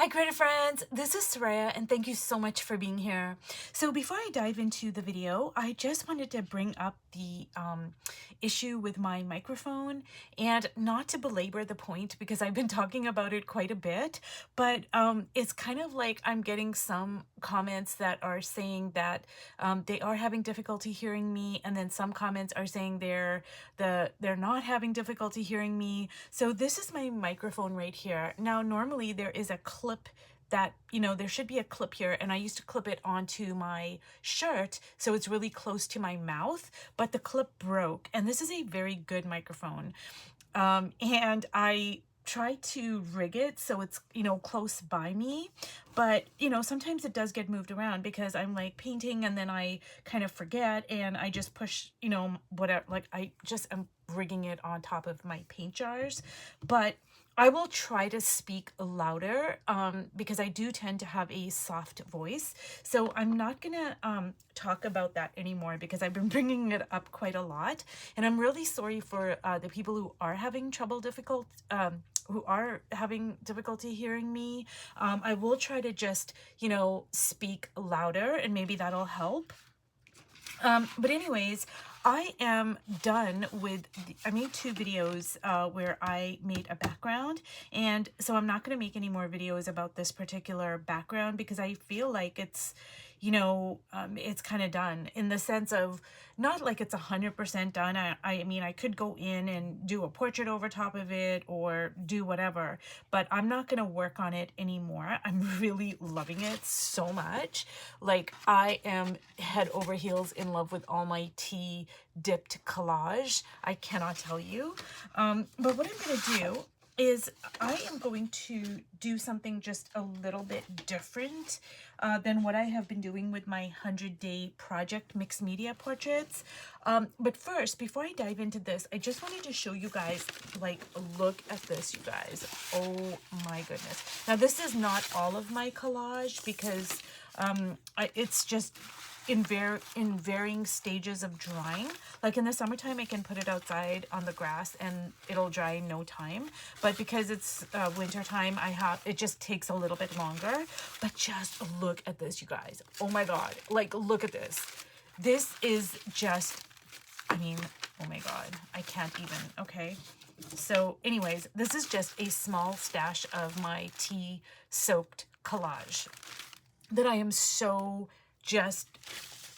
Hi creative friends, this is Soraya and thank you so much for being here. So before I dive into the video, I just wanted to bring up the issue with my microphone, and not to belabor the point because I've been talking about it quite a bit, but it's kind of like I'm getting some comments that are saying that they are having difficulty hearing me, and then some comments are saying they're not having difficulty hearing me. So this is my microphone right here. Now normally there is a clip that, there should be a clip here, and I used to clip it onto my shirt so it's really close to my mouth, but the clip broke, and this is a very good microphone. And I try to rig it so it's, close by me, but sometimes it does get moved around because I'm like painting and then I kind of forget and I just push, whatever, like I just am rigging it on top of my paint jars. But I will try to speak louder because I do tend to have a soft voice. So I'm not gonna talk about that anymore because I've been bringing it up quite a lot. And I'm really sorry for the people who are having who are having difficulty hearing me. I will try to just, speak louder and maybe that'll help. But anyways, I am done with, I made 2 videos where I made a background, and so I'm not going to make any more videos about this particular background because I feel like it's, it's kind of done, in the sense of not like it's 100% done. I mean, I could go in and do a portrait over top of it or do whatever, but I'm not going to work on it anymore. I'm really loving it so much. Like, I am head over heels in love with all my tea dipped collage. I cannot tell you. But what I'm going to do is I am going to do something just a little bit different than what I have been doing with my 100-day project mixed media portraits. But first, before I dive into this, I just wanted to show you guys, like, look at this, you guys. Oh my goodness. Now, this is not all of my collage because it's just in varying stages of drying. Like in the summertime, I can put it outside on the grass and it'll dry in no time. But because it's winter time, it just takes a little bit longer. But just look at this, you guys. Oh my God. Like, look at this. This is just, I mean, oh my God. I can't even, okay. So anyways, this is just a small stash of my tea soaked collage that I am so just,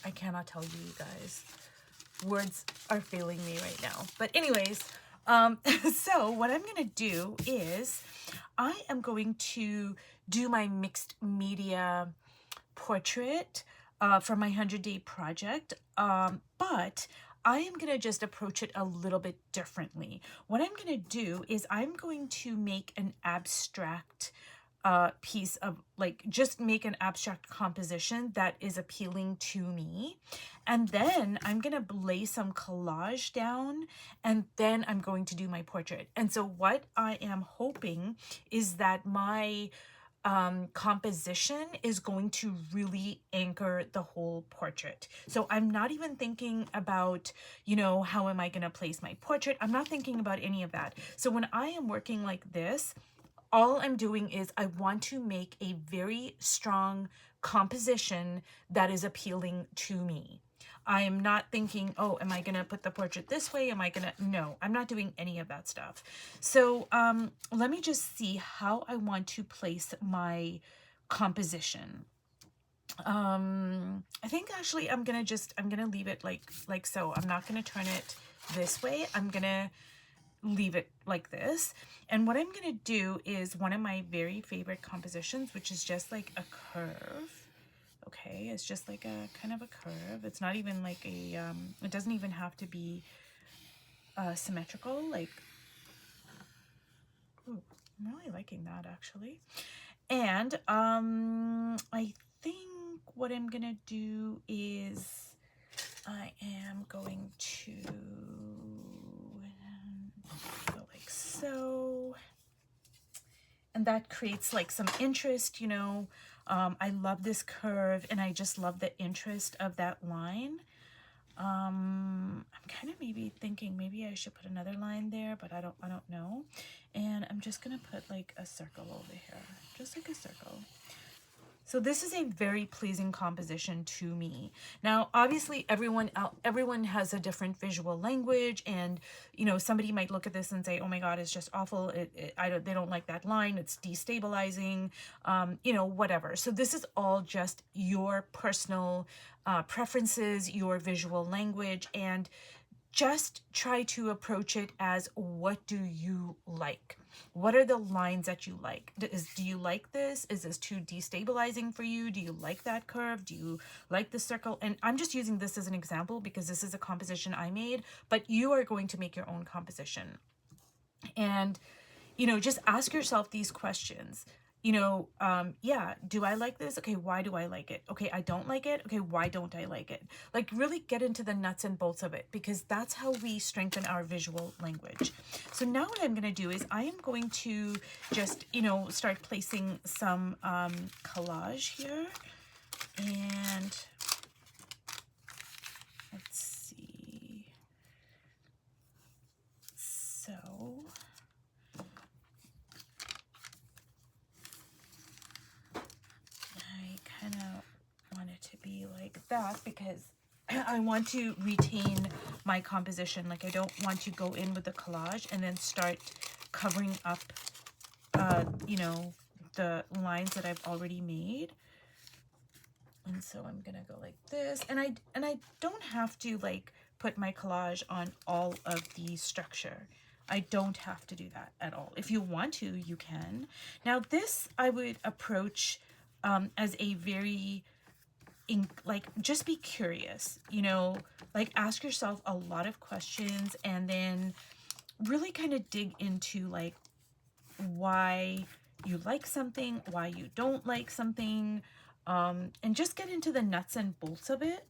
I cannot tell you guys. Words are failing me right now. But anyways, so what I'm going to do is I am going to do my mixed media portrait for my 100-day project. But I am going to just approach it a little bit differently. What I'm going to do is I'm going to make an abstract piece of, like, just make an abstract composition that is appealing to me, and then I'm gonna lay some collage down, and then I'm going to do my portrait. And so what I am hoping is that my composition is going to really anchor the whole portrait. So I'm not even thinking about, how am I going to place my portrait? I'm not thinking about any of that. So when I am working like this, all I'm doing is I want to make a very strong composition that is appealing to me. I am not thinking, oh, am I going to put the portrait this way? Am I going to, no, I'm not doing any of that stuff. So let me just see how I want to place my composition. I think actually I'm going to leave it like so. I'm not going to turn it this way. I'm going to leave it like this. And what I'm going to do is one of my very favorite compositions, which is just like a curve. Okay, it's just like a kind of a curve. It's not even like a, it doesn't even have to be symmetrical. Like, ooh, I'm really liking that actually. And I think what I'm going to do is I am going to go like so, and that creates like some interest, I love this curve and I just love the interest of that line. I'm kind of maybe thinking maybe I should put another line there, but I don't know. And I'm just gonna put like a circle over here, just like a circle. So this is a very pleasing composition to me. Now, obviously, everyone has a different visual language, and you know, somebody might look at this and say, "Oh my God, it's just awful. They don't like that line. It's destabilizing." You know, whatever. So this is all just your personal preferences, your visual language, and just try to approach it as, what do you like? What are the lines that you like? Do you like this? Is this too destabilizing for you? Do you like that curve? Do you like the circle? And I'm just using this as an example because this is a composition I made, but you are going to make your own composition. And, you know, just ask yourself these questions. You know, yeah, do I like this? Okay, why do I like it? Okay, I don't like it. Okay, why don't I like it? Like, really get into the nuts and bolts of it, because that's how we strengthen our visual language. So now what I'm going to do is I am going to just, you know, start placing some collage here. And let's see. So I kind of want it to be like that because I want to retain my composition. Like, I don't want to go in with the collage and then start covering up, you know, the lines that I've already made. And so I'm gonna go like this, and I don't have to like put my collage on all of the structure. I don't have to do that at all. If you want to, you can. Now this I would approach as a very, like, just be curious, you know, like ask yourself a lot of questions and then really kind of dig into like why you like something, why you don't like something, and just get into the nuts and bolts of it.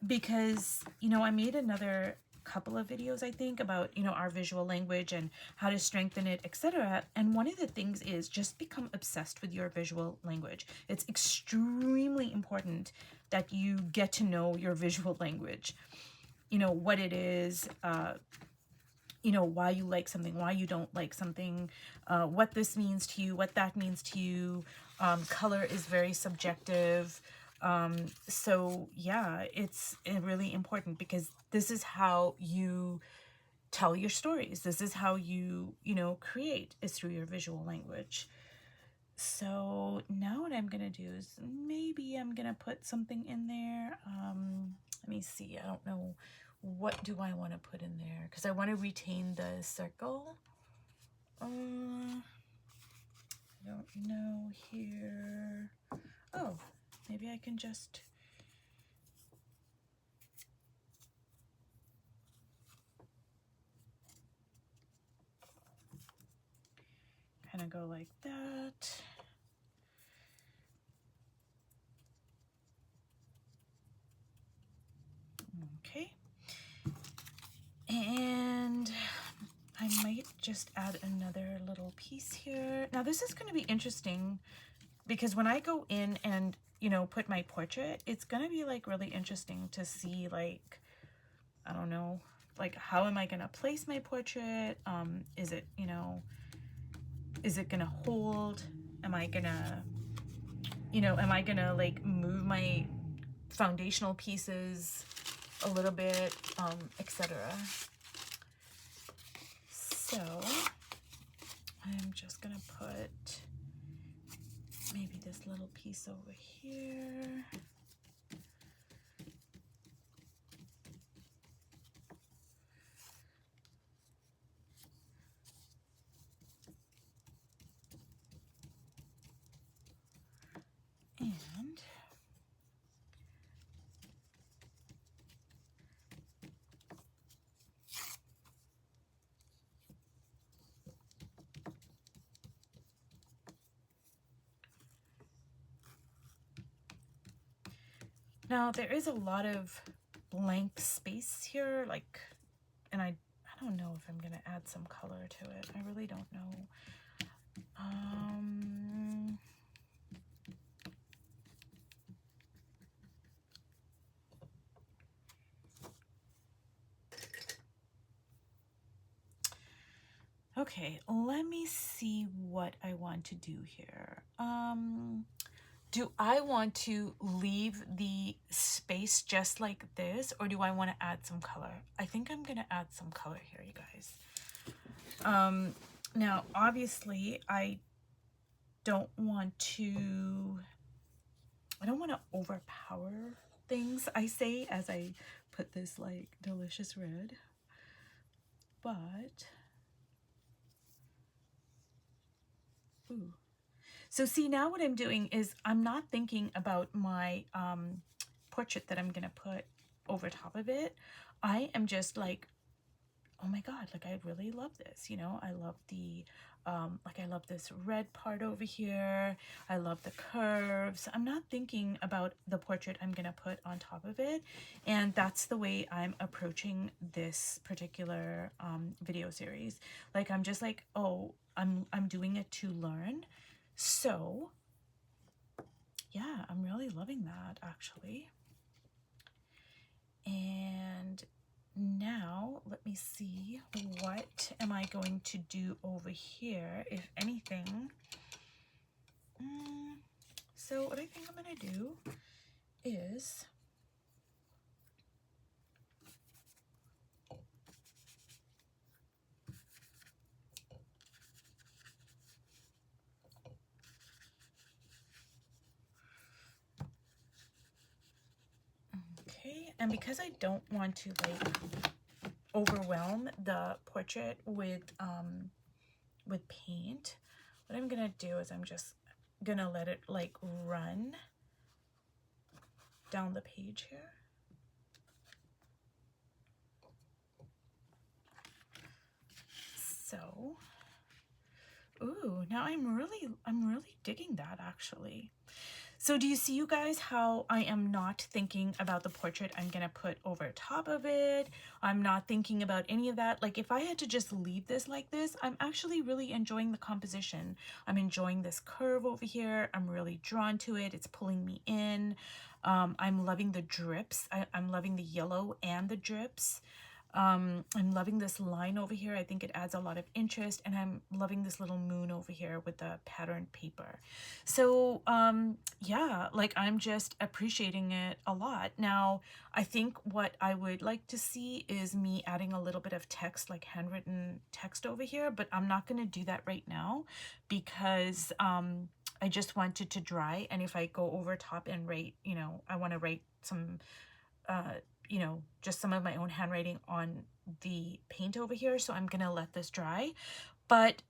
Because, you know, I made another couple of videos, I think, about, you know, our visual language and how to strengthen it, etc. And one of the things is just become obsessed with your visual language. It's extremely important that you get to know your visual language, you know, what it is, you know, why you like something, why you don't like something, what this means to you, what that means to you. Color is very subjective. So yeah, it's really important because this is how you tell your stories. This is how you know, create, is through your visual language. So now what I'm gonna do is maybe I'm gonna put something in there. Let me see, I don't know, what do I want to put in there? Because I want to retain the circle. I don't know here. Oh, maybe I can just kind of go like that. Okay. And I might just add another little piece here. Now this is going to be interesting because when I go in and, you know, put my portrait, it's going to be like really interesting to see, like, I don't know, like, how am I going to place my portrait? Is it, you know, is it going to hold? Am I going to, you know, am I going to like move my foundational pieces a little bit, etc. So I'm just gonna put maybe this little piece over here. And now there is a lot of blank space here, like, and I don't know if I'm gonna add some color to it. I really don't know. Okay, let me see what I want to do here. Do I want to leave the space just like this, or do I want to add some color? I think I'm gonna add some color here, you guys. Now, obviously, I don't want to overpower things, I say, as I put this like delicious red, but ooh. So see, now what I'm doing is I'm not thinking about my portrait that I'm gonna put over top of it. I am just like, oh my god, like I really love this, you know. I love the like I love this red part over here. I love the curves. I'm not thinking about the portrait I'm gonna put on top of it, and that's the way I'm approaching this particular video series. Like I'm just like, oh, I'm doing it to learn. So yeah, I'm really loving that actually. And now let me see, what am I going to do over here, if anything. So what I think I'm gonna do is okay, and because I don't want to like overwhelm the portrait with paint, what I'm gonna do is I'm just gonna let it like run down the page here. So, ooh, now I'm really digging that actually. So do you see, you guys, how I am not thinking about the portrait I'm gonna put over top of it? I'm not thinking about any of that. Like if I had to just leave this like this, I'm actually really enjoying the composition. I'm enjoying this curve over here. I'm really drawn to it. It's pulling me in. I'm loving the drips. I'm loving the yellow and the drips. I'm loving this line over here. I think it adds a lot of interest, and I'm loving this little moon over here with the patterned paper. So yeah, like I'm just appreciating it a lot. Now, I think what I would like to see is me adding a little bit of text, like handwritten text over here, but I'm not going to do that right now because I just want it to dry. And if I go over top and write, you know, I want to write some you know, just some of my own handwriting on the paint over here. So I'm gonna let this dry. But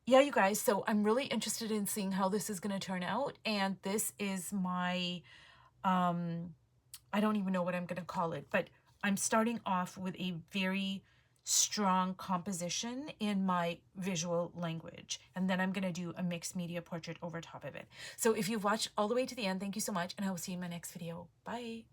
yeah, you guys, so I'm really interested in seeing how this is gonna turn out. And this is my I don't even know what I'm gonna call it, but I'm starting off with a very strong composition in my visual language, and then I'm gonna do a mixed media portrait over top of it. So if you've watched all the way to the end, thank you so much, and I will see you in my next video. Bye.